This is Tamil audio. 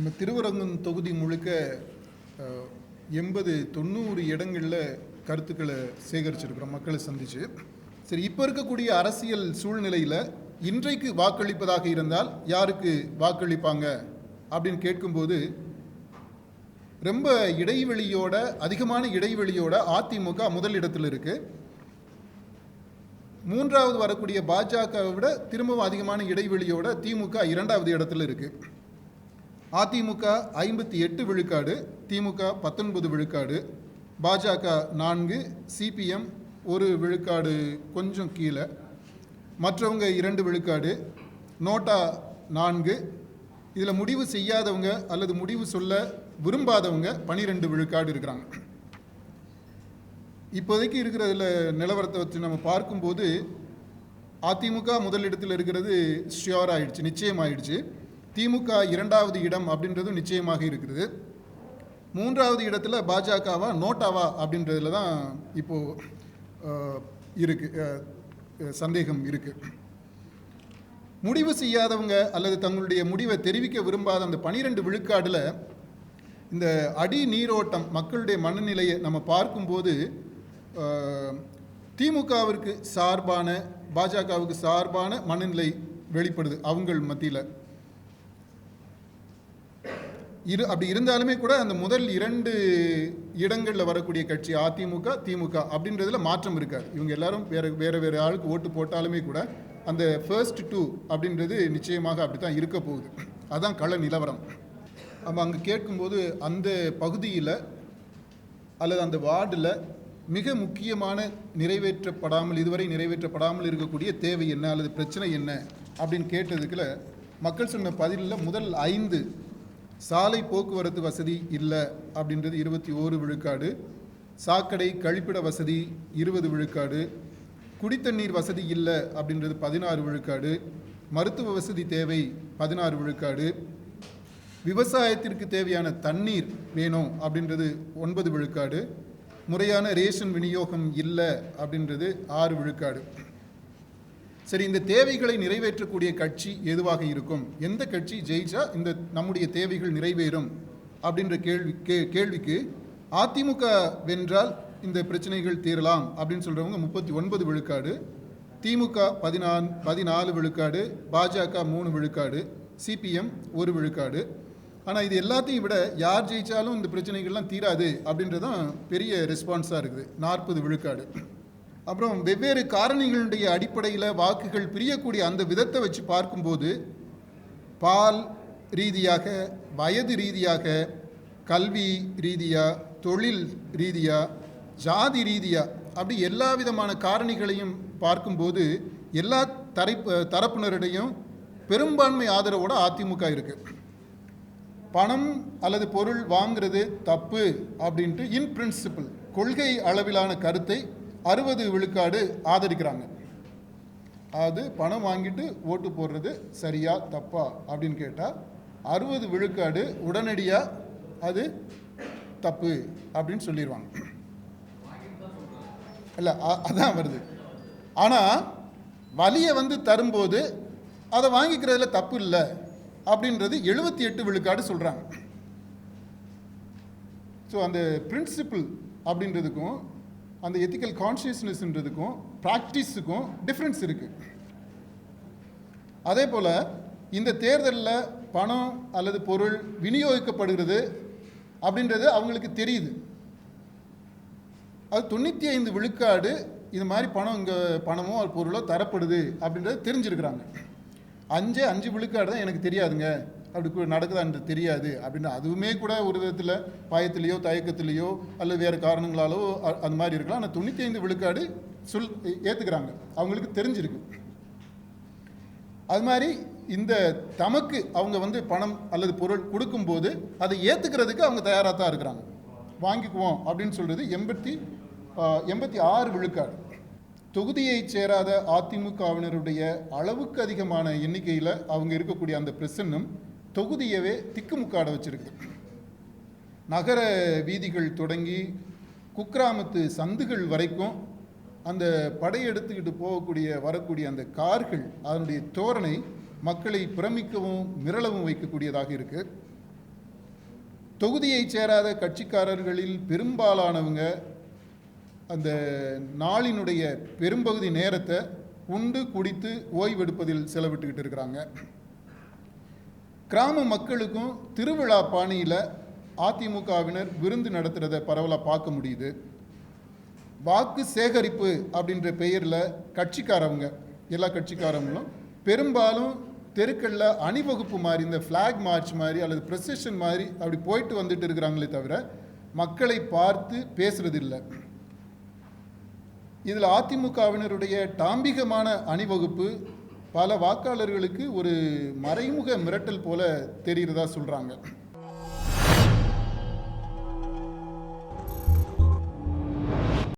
நம்ம திருவரங்கம் தொகுதி முழுக்க 80-90 இடங்களில் கருத்துக்களை சேகரிச்சிருக்கிறோம், மக்களை சந்திச்சு. சரி, இப்போ இருக்கக்கூடிய அரசியல் சூழ்நிலையில் இன்றைக்கு வாக்களிப்பதாக இருந்தால் யாருக்கு வாக்களிப்பாங்க அப்படின்னு கேட்கும்போது ரொம்ப இடைவெளியோட, அதிகமான இடைவெளியோட அதிமுக முதல் இடத்தில் இருக்கு. மூன்றாவது வரக்கூடிய பாஜகவை விட திரும்பவும் அதிகமான இடைவெளியோட திமுக இரண்டாவது இடத்துல இருக்கு. அதிமுக 58 விழுக்காடு, திமுக 19 விழுக்காடு, பாஜக 4, சிபிஎம் 1 விழுக்காடு கொஞ்சம் கீழே, மற்றவங்க 2 விழுக்காடு, நோட்டா 4, இதில் முடிவு செய்யாதவங்க அல்லது முடிவு சொல்ல விரும்பாதவங்க 12 விழுக்காடு இருக்கிறாங்க. இப்போதைக்கு இருக்கிறதுல நிலவரத்தை வச்சு நம்ம பார்க்கும்போது அதிமுக முதலிடத்தில் இருக்கிறது ஷியோர் ஆயிடுச்சு, நிச்சயமாயிடுச்சு. திமுக இரண்டாவது இடம் அப்படின்றதும் நிச்சயமாக இருக்கிறது. மூன்றாவது இடத்துல பாஜகவா நோட்டாவா அப்படின்றதுல தான் இப்போது இருக்கு சந்தேகம் இருக்கு. முடிவு செய்யாதவங்க அல்லது தங்களுடைய முடிவை தெரிவிக்க விரும்பாத அந்த 12 விழுக்காடில் இந்த அடி நீரோட்டம் மக்களுடைய மனநிலையை நம்ம பார்க்கும்போது திமுகவிற்கு சார்பான, பாஜகவுக்கு சார்பான மனநிலை வெளிப்படுது அவங்கள் மத்தியில். அப்படி இருந்தாலுமே கூட அந்த முதல் 2 இடங்களில் வரக்கூடிய கட்சி அதிமுக, திமுக அப்படின்றதுல மாற்றம் இருக்காது. இவங்க எல்லாரும் வேறு ஆளுக்கு ஓட்டு போட்டாலுமே கூட அந்த ஃபர்ஸ்ட் 2 அப்படின்றது நிச்சயமாக அப்படி தான் இருக்க போகுது. அதுதான் கள நிலவரம். நம்ம அங்கே கேட்கும்போது அந்த பகுதியில் அல்லது அந்த வார்டில் மிக முக்கியமான இதுவரை நிறைவேற்றப்படாமல் இருக்கக்கூடிய தேவை என்ன அல்லது பிரச்சனை என்ன அப்படின்னு கேட்டதுக்குள்ள மக்கள் சொன்ன பதிலில் முதல் 5 சாலை போக்குவரத்து வசதி இல்லை அப்படின்றது 21 விழுக்காடு, சாக்கடை கழிப்பிட வசதி 20 விழுக்காடு, குடித்தண்ணீர் வசதி இல்லை அப்படின்றது 16 விழுக்காடு, மருத்துவ வசதி தேவை 16 விழுக்காடு, விவசாயத்திற்கு தேவையான தண்ணீர் வேணும் அப்படின்றது 9 விழுக்காடு, முறையான ரேஷன் விநியோகம் இல்லை அப்படின்றது 6 விழுக்காடு. சரி, இந்த தேவைகளை நிறைவேற்றக்கூடிய கட்சி எதுவாக இருக்கும்? எந்த கட்சி ஜெயிச்சா இந்த நம்முடைய தேவைகள் நிறைவேறும் அப்படின்ற கேள்விக்கு அதிமுக வென்றால் இந்த பிரச்சனைகள் தீரலாம் அப்படின்னு சொல்கிறவங்க 39 விழுக்காடு, திமுக 14 விழுக்காடு, பாஜக 3 விழுக்காடு, சிபிஎம் 1 விழுக்காடு. ஆனால் இது எல்லாத்தையும் விட யார் ஜெயித்தாலும் இந்த பிரச்சனைகள்லாம் தீராது அப்படின்றதான் பெரிய ரெஸ்பான்ஸாக இருக்குது, 40 விழுக்காடு. அப்புறம் வெவ்வேறு காரணிகளுடைய அடிப்படையில் வாக்குகள் பிரியக்கூடிய அந்த விதத்தை வச்சு பார்க்கும்போது பால் ரீதியாக, வயது ரீதியாக, கல்வி ரீதியாக, தொழில் ரீதியாக, ஜாதி ரீதியாக, அப்படி எல்லா விதமான காரணிகளையும் பார்க்கும்போது எல்லா தரப்பினரிடையும் பெரும்பான்மை ஆதரவோட அதிமுக இருக்குது. பணம் அல்லது பொருள் வாங்கிறது தப்பு அப்படின்ட்டு இன் பிரின்சிபிள் கொள்கை அளவிலான கருத்தை 60 விழுக்காடு ஆதரிக்கிறாங்க. அது பணம் வாங்கிட்டு ஓட்டு போடுறது சரியா தப்பா அப்படின்னு கேட்டால் 60 விழுக்காடு உடனடியாக அது தப்பு அப்படின்னு சொல்லிடுவாங்க. இல்லை, அதான் வருது. ஆனால் வலியை தரும்போது அதை வாங்கிக்கிறதுல தப்பு இல்லை அப்படின்றது 78 விழுக்காடு சொல்கிறாங்க. ஸோ அந்த பிரின்சிபிள் அப்படின்றதுக்கும் அந்த எத்திக்கல் கான்ஷியஸ்னஸ்ன்றதுக்கும் ப்ராக்டிஸுக்கும் டிஃப்ரென்ஸ் இருக்குது. அதே போல் இந்த தேர்தலில் பணம் அல்லது பொருள் விநியோகிக்கப்படுகிறது அப்படின்றது அவங்களுக்கு தெரியுது. அது 95 விழுக்காடு இது மாதிரி பணம் இங்கே பணமோ பொருளோ தரப்படுது அப்படின்றது தெரிஞ்சிருக்கிறாங்க. 5 விழுக்காடு தான் எனக்கு தெரியாதுங்க, அப்படி நடக்குதான்னு தெரியாது அப்படின்னு, அதுவுமே கூட ஒரு விதத்தில் பயத்திலேயோ தயக்கத்திலேயோ அல்லது வேறு காரணங்களாலோ அந்த மாதிரி இருக்கலாம். ஆனால் 95 விழுக்காடு ஏற்றுக்கிறாங்க, அவங்களுக்கு தெரிஞ்சிருக்கு. அது மாதிரி இந்த தமக்கு அவங்க பணம் அல்லது பொருள் கொடுக்கும்போது அதை ஏற்றுக்கிறதுக்கு அவங்க தயாராக தான் இருக்கிறாங்க. வாங்கிக்குவோம் அப்படின்னு சொல்கிறது 86 விழுக்காடு. தொகுதியை சேராத அதிமுகவினருடைய அளவுக்கு அதிகமான எண்ணிக்கையில் அவங்க இருக்கக்கூடிய அந்த பிரசன்னம் தொகுதியவே திக்குமுக்காட வச்சிருக்கு. நகர வீதிகள் தொடங்கி குக்கிராமத்து சந்துகள் வரைக்கும் அந்த படையெடுத்துக்கிட்டு வரக்கூடிய அந்த கார்கள், அதனுடைய தோரணை மக்களை பிரமிக்கவும் மிரளவும் வைக்கக்கூடியதாக இருக்குது. தொகுதியைச் சேராத கட்சிக்காரர்களில் பெரும்பாலானவங்க அந்த நாளினுடைய பெரும்பகுதி நேரத்தை உண்டு குடித்து ஓய்வெடுப்பதில் செலவிட்டுக்கிட்டு இருக்கிறாங்க. கிராம மக்களுக்கும் திருவிழா பாணியில் அதிமுகவினர் விருந்து நடத்துகிறத பரவலாக பார்க்க முடியுது. வாக்கு சேகரிப்பு அப்படின்ற பெயரில் கட்சிக்காரவங்க, எல்லா கட்சிக்காரங்களும் பெரும்பாலும் தெருக்களில் அணிவகுப்பு மாதிரி, இந்த ஃப்ளாக் மார்ச் மாதிரி அல்லது ப்ரொசெஷன் மாதிரி அப்படி போயிட்டு வந்துட்டு இருக்கிறாங்களே தவிர மக்களை பார்த்து பேசுறது இல்லை. இதில் அதிமுகவினருடைய டாம்பிகமான அணிவகுப்பு பல வாக்காளர்களுக்கு ஒரு மறைமுக மிரட்டல் போல தெரிகிறதா சொல்கிறாங்க.